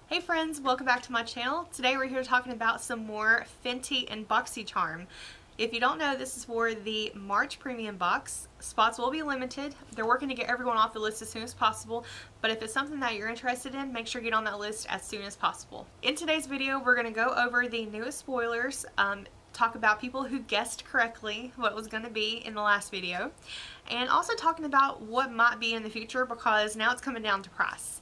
Hey friends, welcome back to my channel. Today we're here talking about some more Fenty and Boxycharm. If you don't know, this is for the March Premium Box. Spots will be limited. They're working to get everyone off the list as soon as possible, but if it's something that you're interested in, make sure you get on that list as soon as possible. In today's video, we're going to go over the newest spoilers, talk about people who guessed correctly what was going to be in the last video, and also talking about what might be in the future because now it's coming down to price.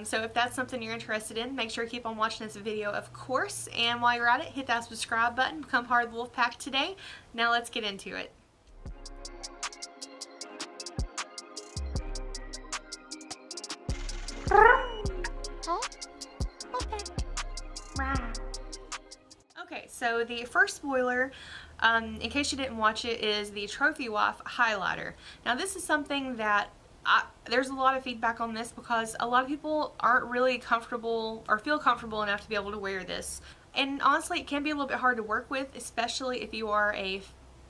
So if that's something you're interested in, make sure you keep on watching this video, of course, and while you're at it, hit that subscribe button, become part of the Wolf Pack today. Now let's get into it. Okay, so the first spoiler, in case you didn't watch it, is the Trophy Wife highlighter. Now this is something that there's a lot of feedback on this because a lot of people aren't really comfortable or feel comfortable enough to be able to wear this. And honestly, it can be a little bit hard to work with, especially if you are a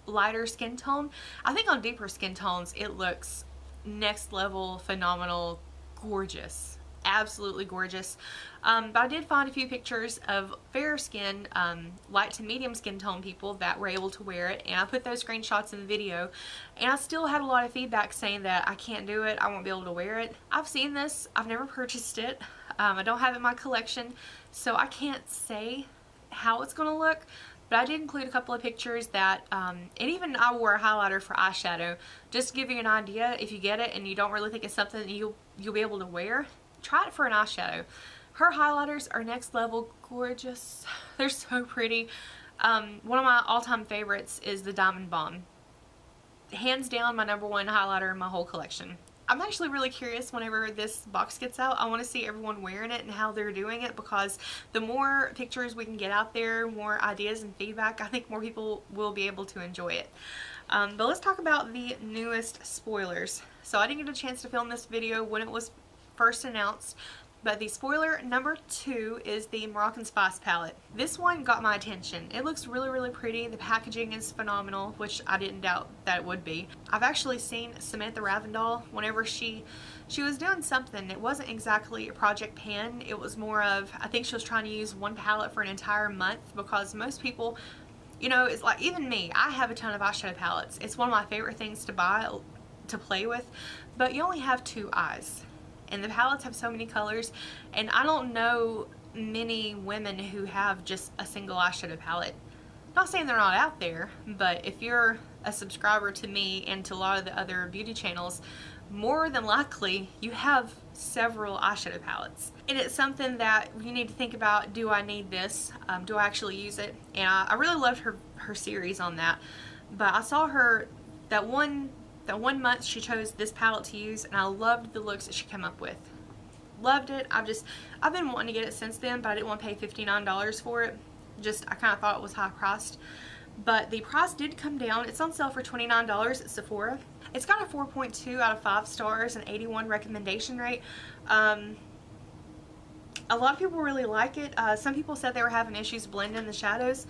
lighter skin tone. I think on deeper skin tones, it looks next level, phenomenal, gorgeous. Absolutely gorgeous. But I did find a few pictures of fair skin, light to medium skin tone people that were able to wear it, and I put those screenshots in the video, and I still had a lot of feedback saying that I can't do it, I won't be able to wear it. I've seen this, I've never purchased it, I don't have it in my collection, so I can't say how it's going to look, but I did include a couple of pictures that, and even I wore a highlighter for eyeshadow, just to give you an idea. If you get it and you don't really think it's something that you'll be able to wear, try it for an eyeshadow. Her highlighters are next level gorgeous. They're so pretty. One of my all-time favorites is the Diamond Balm. Hands down my #1 highlighter in my whole collection. I'm actually really curious whenever this box gets out. I want to see everyone wearing it and how they're doing it, because the more pictures we can get out there, more ideas and feedback, I think more people will be able to enjoy it. But let's talk about the newest spoilers. So I didn't get a chance to film this video when it was first announced, but the spoiler #2 is the Moroccan Spice palette. This one got my attention. It looks really pretty. The packaging is phenomenal, which I didn't doubt that it would be. I've actually seen Samantha Ravndal whenever she was doing something. It wasn't exactly a project pan. It was more of, I think she was trying to use one palette for an entire month, because most people, you know, it's like, even me, I have a ton of eyeshadow palettes. It's one of my favorite things to buy, to play with, but you only have 2 eyes. And the palettes have so many colors, and I don't know many women who have just a single eyeshadow palette. Not saying they're not out there, but if you're a subscriber to me and to a lot of the other beauty channels, more than likely you have several eyeshadow palettes. And it's something that you need to think about, do I need this? Do I actually use it? And I really loved her series on that. But I saw her, that one month she chose this palette to use, and I loved the looks that she came up with. Loved it. I've been wanting to get it since then, but I didn't want to pay $59 for it. I kind of thought it was high priced. But the price did come down. It's on sale for $29 at Sephora. It's got a 4.2 out of 5 stars and 81 recommendation rate. A lot of people really like it. Some people said they were having issues blending the shadows.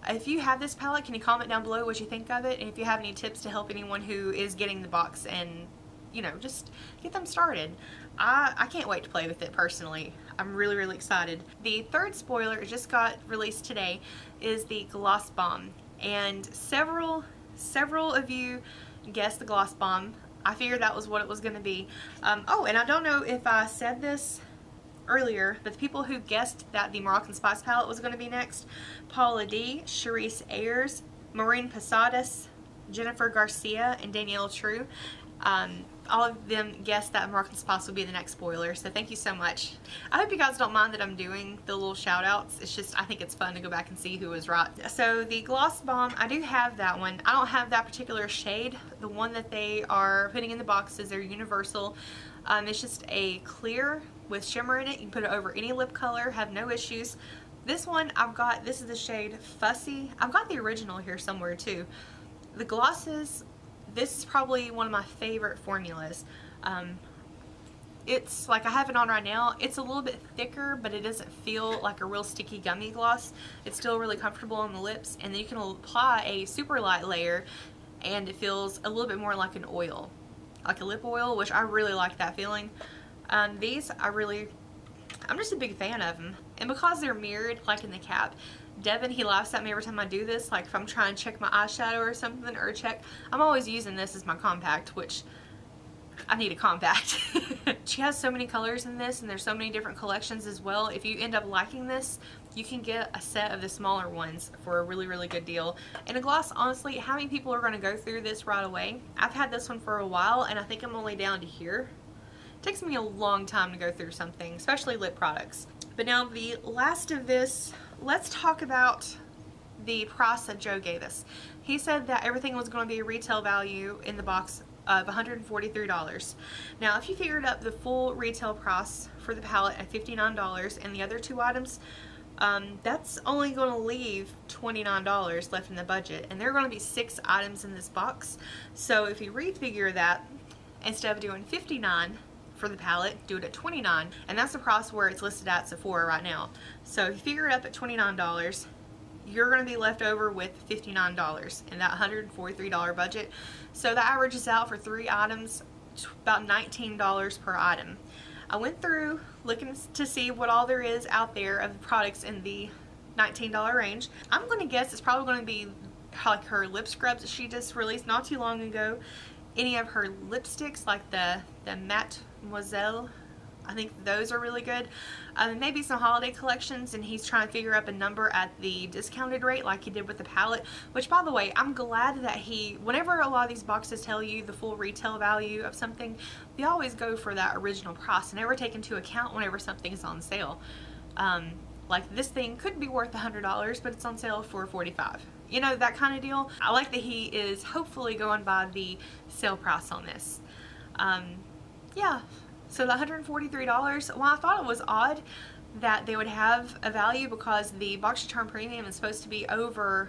If you have this palette, can you comment down below what you think of it, and if you have any tips to help anyone who is getting the box and, you know, just get them started. I can't wait to play with it personally. I'm really excited. The third spoiler just got released today is the Gloss Balm, and several of you guessed the Gloss Balm. I figured that was what it was going to be. Oh, and I don't know if I said this earlier, but the people who guessed that the Moroccan Spice palette was going to be next: Paula D, Charisse Ayers, Maureen Posadas, Jennifer Garcia, and Danielle True. All of them guessed that Moroccan Spice would be the next spoiler, so thank you so much. I hope you guys don't mind that I'm doing the little shout outs. It's just, I think it's fun to go back and see who was right. So the Gloss Balm, I do have that one. I don't have that particular shade. The one that they are putting in the box is their universal. It's just a clear with shimmer in it. You can put it over any lip color, have no issues. This one I've got, this is the shade Fussy. I've got the original here somewhere too. The glosses, this is probably one of my favorite formulas. It's like, I have it on right now. It's a little bit thicker, but it doesn't feel like a real sticky gummy gloss. It's still really comfortable on the lips, and then you can apply a super light layer and it feels a little bit more like an oil, like a lip oil, which I really like that feeling. These I'm I'm just a big fan of them. And because they're mirrored, like in the cap, Devin, he laughs at me every time I do this. Like if I'm trying to check my eyeshadow or something, or check, I'm always using this as my compact, which I need a compact. She has so many colors in this, and there's so many different collections as well. If you end up liking this, you can get a set of the smaller ones for a really, really good deal. And a gloss, honestly, how many people are going to go through this right away? I've had this one for a while, and I think I'm only down to here. It takes me a long time to go through something, especially lip products. But now the last of this, let's talk about the price that Joe gave us. He said that everything was going to be a retail value in the box of $143. Now if you figured up the full retail price for the palette at $59 and the other two items, that's only going to leave $29 left in the budget, and there are going to be 6 items in this box. So if you refigure that, instead of doing $59 for the palette, do it at $29, and that's the price where it's listed at Sephora right now. So if you figure it up at $29, you're going to be left over with $59 in that $143 budget. So that averages out for 3 items about $19 per item. I went through looking to see what all there is out there of products in the $19 range. I'm going to guess it's probably going to be like her lip scrubs that she just released not too long ago. Any of her lipsticks, like the Mademoiselle, I think those are really good. Maybe some holiday collections, and he's trying to figure up a number at the discounted rate like he did with the palette, which, by the way, I'm glad that whenever a lot of these boxes tell you the full retail value of something, they always go for that original price and never take into account whenever something's on sale. Like this thing could be worth $100, but it's on sale for $45. You know, that kind of deal. I like that he is hopefully going by the sale price on this. Yeah. So the $143, well, I thought it was odd that they would have a value because the Boxycharm Premium is supposed to be over,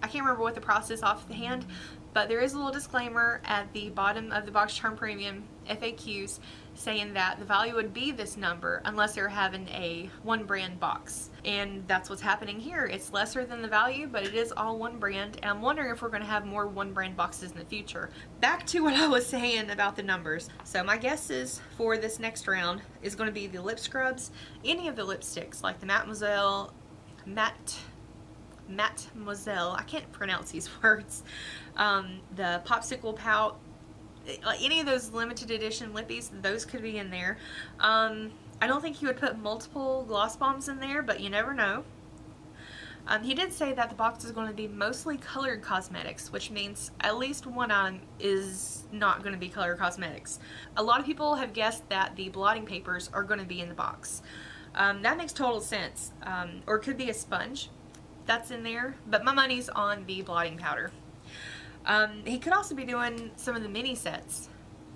I can't remember what the price is off the hand, but there is a little disclaimer at the bottom of the Boxycharm Premium FAQs saying that the value would be this number unless they're having a one brand box. And that's what's happening here. It's lesser than the value, but it is all one brand, and I'm wondering if we're going to have more one brand boxes in the future. Back to what I was saying about the numbers. So my guesses for this next round is going to be the lip scrubs, any of the lipsticks like the Mademoiselle, I can't pronounce these words, the Popsicle Pout, like any of those limited edition lippies, those could be in there. I don't think he would put multiple gloss bombs in there, but you never know. He did say that the box is going to be mostly colored cosmetics, which means at least one item is not going to be colored cosmetics. A lot of people have guessed that the blotting papers are going to be in the box. That makes total sense. Or it could be a sponge that's in there, but my money's on the blotting powder. He could also be doing some of the mini sets.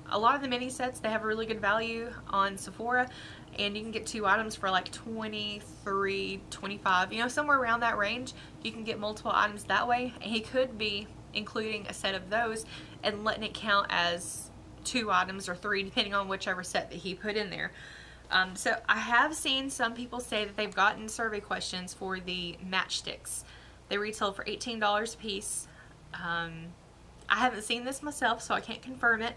A lot of the mini sets, they have a really good value on Sephora, and you can get 2 items for like $23, $25, you know, somewhere around that range. You can get multiple items that way, and he could be including a set of those and letting it count as 2 items or 3, depending on whichever set that he put in there. So I have seen some people say that they've gotten survey questions for the Matchsticks. They retail for $18 a piece. I haven't seen this myself, so I can't confirm it,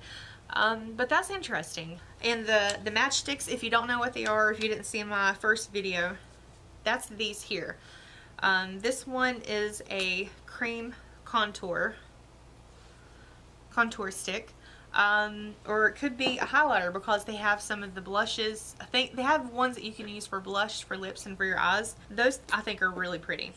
but that's interesting. And the Matchsticks, if you don't know what they are, if you didn't see my first video, that's these here. This one is a cream contour stick, or it could be a highlighter because they have some of the blushes. I think they have ones that you can use for blush, for lips, and for your eyes. Those I think are really pretty.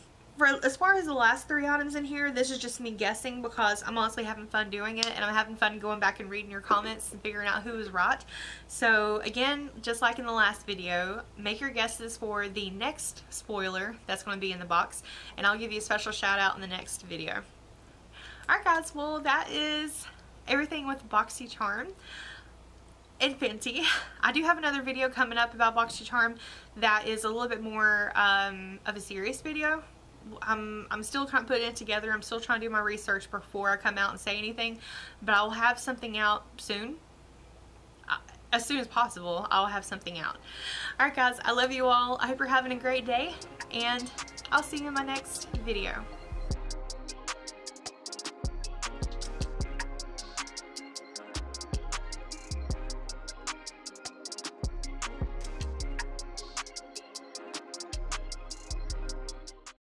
As far as the last 3 items in here, this is just me guessing because I'm honestly having fun doing it, and I'm having fun going back and reading your comments and figuring out who was right. So again, just like in the last video, make your guesses for the next spoiler that's going to be in the box, and I'll give you a special shout out in the next video. Alright guys, well that is everything with Boxycharm and Fenty. I do have another video coming up about Boxycharm that is a little bit more of a serious video. I'm still kind of putting it together. I'm still trying to do my research before I come out and say anything, but I'll have something out soon. As soon as possible, I'll have something out. Alright guys, I love you all. I hope you're having a great day, and I'll see you in my next video.